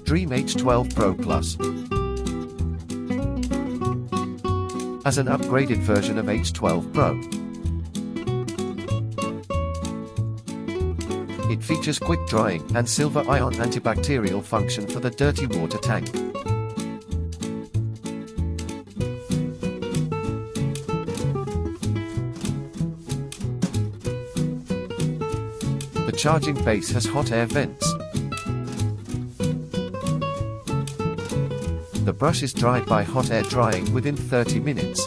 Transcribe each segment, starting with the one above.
Dreame H12 Pro Plus. As an upgraded version of H12 Pro, it features quick drying and silver-ion antibacterial function for the dirty water tank. The charging base has hot air vents. The brush is dried by hot air drying within 30 minutes.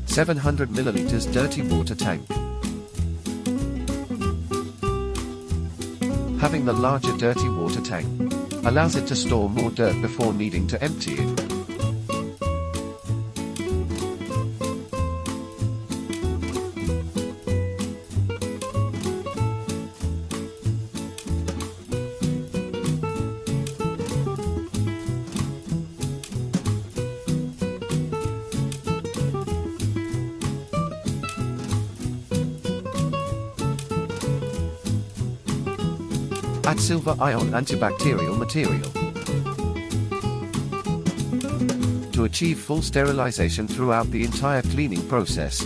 (700ml) dirty water tank. Having the larger dirty water tank allows it to store more dirt before needing to empty it. Add silver-ion antibacterial material to achieve full sterilization throughout the entire cleaning process.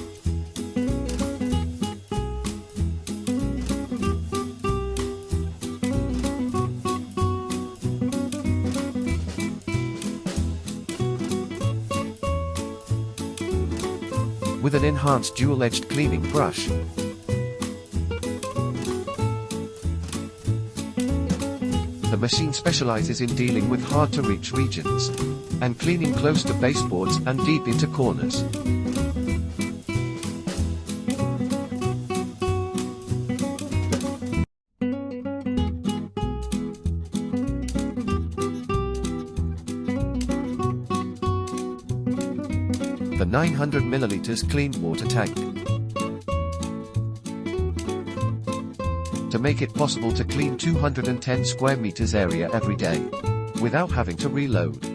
With an enhanced dual-edged cleaning brush, the machine specializes in dealing with hard-to-reach regions and cleaning close to baseboards and deep into corners. The 900ml clean water tank. To make it possible to clean 210 square meters area every day without having to reload.